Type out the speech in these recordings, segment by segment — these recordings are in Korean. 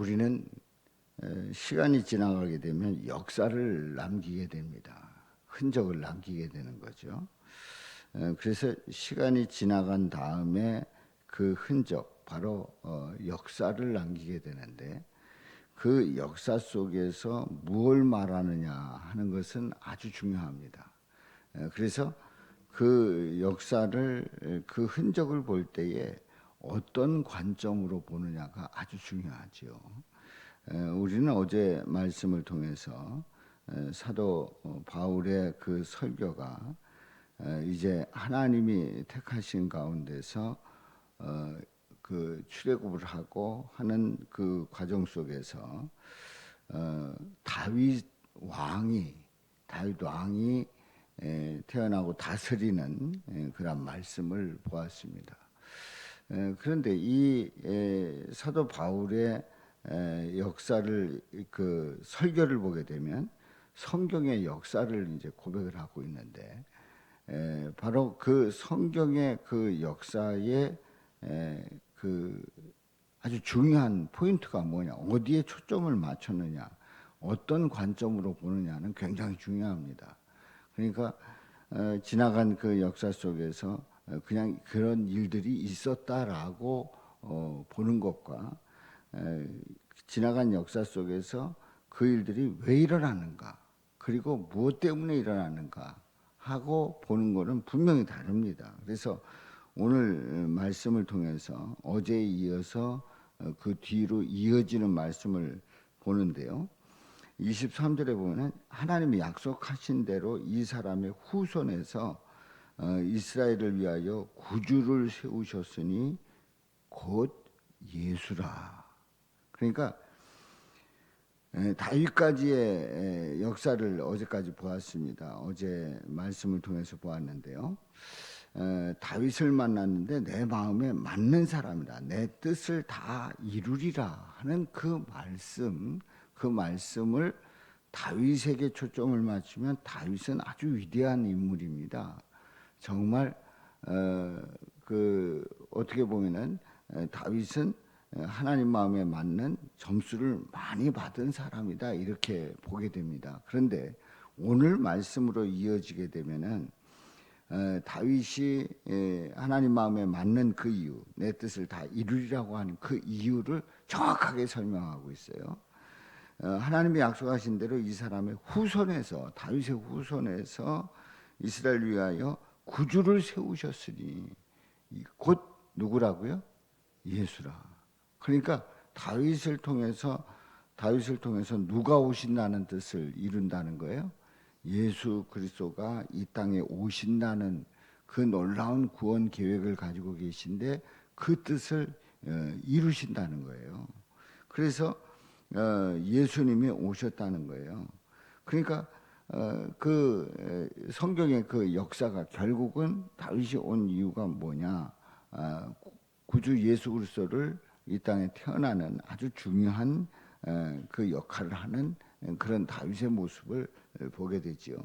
우리는 시간이 지나가게 되면 역사를 남기게 됩니다. 흔적을 남기게 되는 거죠. 그래서 시간이 지나간 다음에 그 흔적, 바로 역사를 남기게 되는데, 그 역사 속에서 무엇을 말하느냐 하는 것은 아주 중요합니다. 그래서 그 역사를, 그 흔적을 볼 때에 어떤 관점으로 보느냐가 아주 중요하죠. 우리는 어제 말씀을 통해서 사도 바울의 그 설교가 이제 하나님이 택하신 가운데서 그 출애굽을 하고 하는 그 과정 속에서 다윗 왕이 태어나고 다스리는 그런 말씀을 보았습니다. 그런데 이 사도 바울의 역사를, 그 설교를 보게 되면 성경의 역사를 이제 고백을 하고 있는데, 바로 그 성경의 그 역사의 그 아주 중요한 포인트가 뭐냐, 어디에 초점을 맞췄느냐, 어떤 관점으로 보느냐는 굉장히 중요합니다. 그러니까 지나간 그 역사 속에서 그냥 그런 일들이 있었다라고 보는 것과 지나간 역사 속에서 그 일들이 왜 일어나는가, 그리고 무엇 때문에 일어나는가 하고 보는 것은 분명히 다릅니다. 그래서 오늘 말씀을 통해서 어제에 이어서 그 뒤로 이어지는 말씀을 보는데요. 23절에 보면 하나님이 약속하신 대로 이 사람의 후손에서 이스라엘을 위하여 구주를 세우셨으니 곧 예수라. 그러니까 다윗까지의 역사를 어제까지 보았습니다. 어제 말씀을 통해서 보았는데요. 다윗을 만났는데 내 마음에 맞는 사람이라, 내 뜻을 다 이루리라 하는 그 말씀을 다윗에게 초점을 맞추면 다윗은 아주 위대한 인물입니다. 정말 어떻게 보면은 다윗은 하나님 마음에 맞는 점수를 많이 받은 사람이다, 이렇게 보게 됩니다. 그런데 오늘 말씀으로 이어지게 되면은 다윗이 하나님 마음에 맞는 그 이유, 내 뜻을 다 이루리라고 하는 그 이유를 정확하게 설명하고 있어요. 하나님이 약속하신 대로 이 사람의 후손에서, 다윗의 후손에서 이스라엘 위하여 구주를 세우셨으니 곧 누구라고요? 예수라. 그러니까 다윗을 통해서 누가 오신다는 뜻을 이룬다는 거예요. 예수 그리스도가 이 땅에 오신다는 그 놀라운 구원 계획을 가지고 계신데 그 뜻을 이루신다는 거예요. 그래서 예수님이 오셨다는 거예요. 그러니까 그 성경의 그 역사가 결국은 다윗이 온 이유가 뭐냐? 구주 예수 그리스도를 이 땅에 태어나는 아주 중요한 그 역할을 하는 그런 다윗의 모습을 보게 되지요.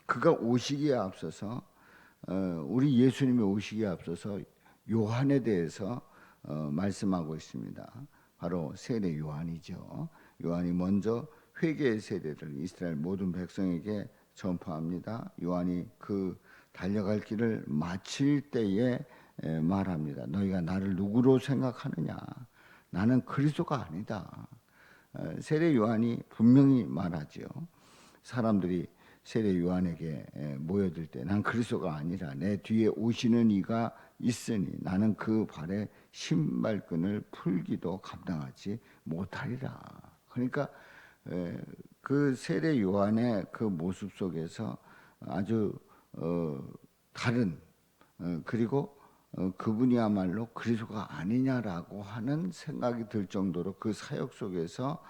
그가 오시기에 앞서서, 우리 예수님이 오시기에 앞서서 요한에 대해서 말씀하고 있습니다. 바로 세례 요한이죠. 요한이 먼저 회개의 세례를 이스라엘 모든 백성에게 전파합니다. 요한이 그 달려갈 길을 마칠 때에 말합니다. 너희가 나를 누구로 생각하느냐? 나는 그리스도가 아니다. 세례 요한이 분명히 말하죠. 사람들이 세례 요한에게 모여들 때 난 그리스도가 아니라 내 뒤에 오시는 이가 있으니 나는 그 발에 신발끈을 풀기도 감당하지 못하리라. 그러니까 그 세례 요한의 그 모습 속에서 아주 다른, 그리고 그분이야말로 그리스도가 아니냐라고 하는 생각이 들 정도로 그 사역 속에서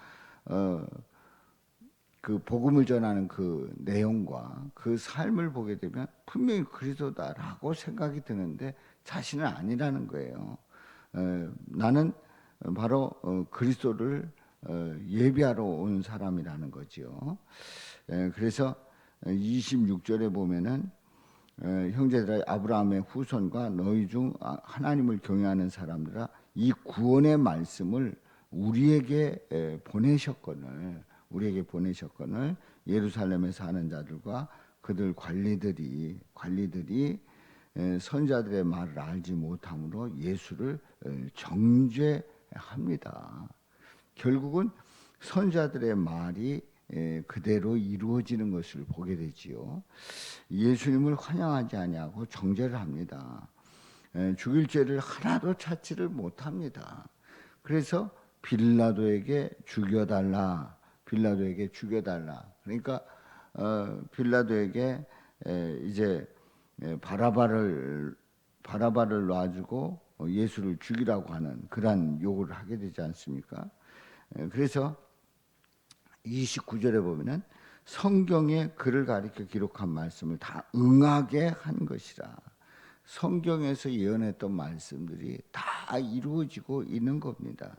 그 복음을 전하는 그 내용과 그 삶을 보게 되면 분명히 그리스도다라고 생각이 드는데 자신은 아니라는 거예요. 나는 바로 그리스도를 예비하러 온 사람이라는 거죠. 그래서 26절에 보면은 형제들아, 아브라함의 후손과 너희 중 하나님을 경외하는 사람들아, 이 구원의 말씀을 우리에게 보내셨거늘 예루살렘에 사는 자들과 그들 관리들이 선자들의 말을 알지 못함으로 예수를 정죄합니다. 결국은 선자들의 말이 그대로 이루어지는 것을 보게 되지요. 예수님을 환영하지 아니하고 정죄를 합니다. 죽일 죄를 하나도 찾지를 못합니다. 그래서 빌라도에게 죽여달라. 그러니까 빌라도에게 이제 바라바를 놔주고 예수를 죽이라고 하는 그러한 요구를 하게 되지 않습니까? 그래서 29절에 보면은 성경에 그를 가리켜 기록한 말씀을 다 응하게 한 것이라. 성경에서 예언했던 말씀들이 다 이루어지고 있는 겁니다.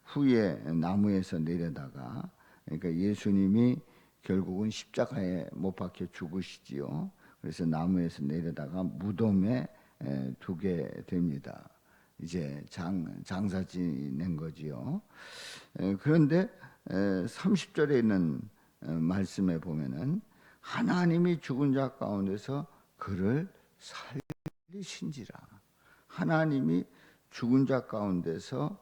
후에 나무에서 내려다가, 그러니까 예수님이 결국은 십자가에 못 박혀 죽으시지요. 그래서 나무에서 내려다가 무덤에 두게 됩니다. 이제 장사 지낸 거지요. 그런데 30절에 있는 말씀에 보면은 하나님이 죽은 자 가운데서 그를 살리신지라. 하나님이 죽은 자 가운데서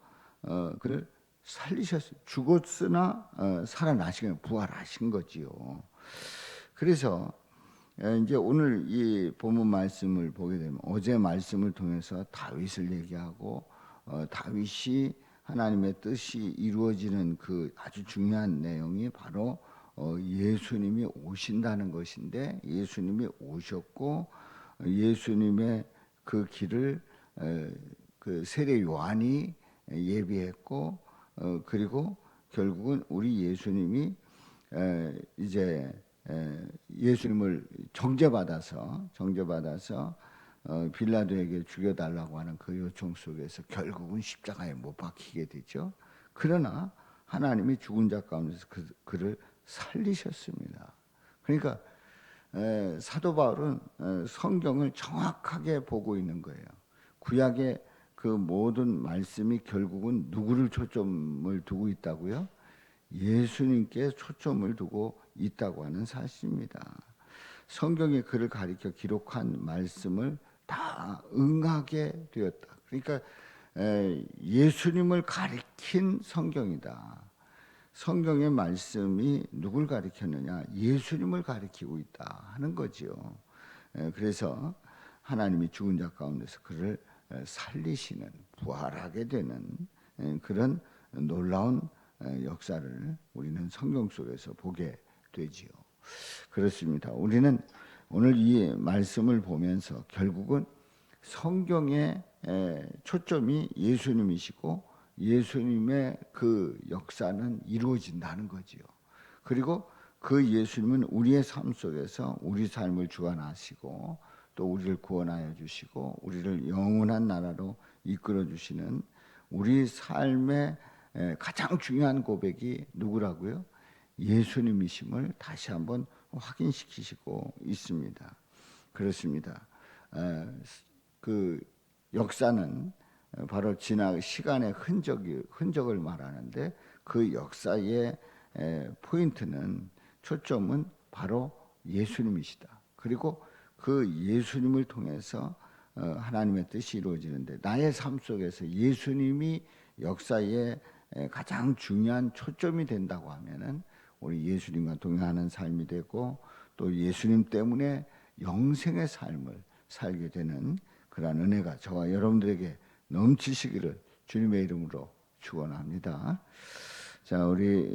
그를 살리셨어요. 죽었으나 살아나신, 부활하신 거지요. 그래서 이제 오늘 이 본문 말씀을 보게 되면 어제 말씀을 통해서 다윗을 얘기하고 다윗이 하나님의 뜻이 이루어지는 그 아주 중요한 내용이 바로 예수님이 오신다는 것인데, 예수님이 오셨고 예수님의 그 길을 그 세례 요한이 예비했고 그리고 결국은 우리 예수님이 이제 예수님을 정죄받아서 빌라도에게 죽여달라고 하는 그 요청 속에서 결국은 십자가에 못 박히게 되죠. 그러나 하나님이 죽은 자 가운데서 그를 살리셨습니다. 그러니까 사도 바울은 성경을 정확하게 보고 있는 거예요. 구약의 그 모든 말씀이 결국은 누구를 초점을 두고 있다고요? 예수님께 초점을 두고 있다고 하는 사실입니다. 성경에 그를 가리켜 기록한 말씀을 다 응하게 되었다. 그러니까 예수님을 가리킨 성경이다. 성경의 말씀이 누굴 가리켰느냐? 예수님을 가리키고 있다 하는 거지요. 그래서 하나님이 죽은 자 가운데서 그를 살리시는, 부활하게 되는 그런 놀라운 역사를 우리는 성경 속에서 보게 되지요. 그렇습니다. 우리는 오늘 이 말씀을 보면서 결국은 성경의 초점이 예수님이시고 예수님의 그 역사는 이루어진다는 거지요. 그리고 그 예수님은 우리의 삶 속에서 우리 삶을 주관하시고 또 우리를 구원하여 주시고 우리를 영원한 나라로 이끌어 주시는 우리 삶의 가장 중요한 고백이 누구라고요? 예수님이심을 다시 한번 확인시키시고 있습니다. 그렇습니다. 그 역사는 바로 지난 시간의 흔적을 말하는데 그 역사의 포인트는, 초점은 바로 예수님이시다. 그리고 그 예수님을 통해서 하나님의 뜻이 이루어지는데, 나의 삶 속에서 예수님이 역사의 가장 중요한 초점이 된다고 하면은 우리 예수님과 동행하는 삶이 되고 또 예수님 때문에 영생의 삶을 살게 되는 그러한 은혜가 저와 여러분들에게 넘치시기를 주님의 이름으로 축원합니다. 자, 우리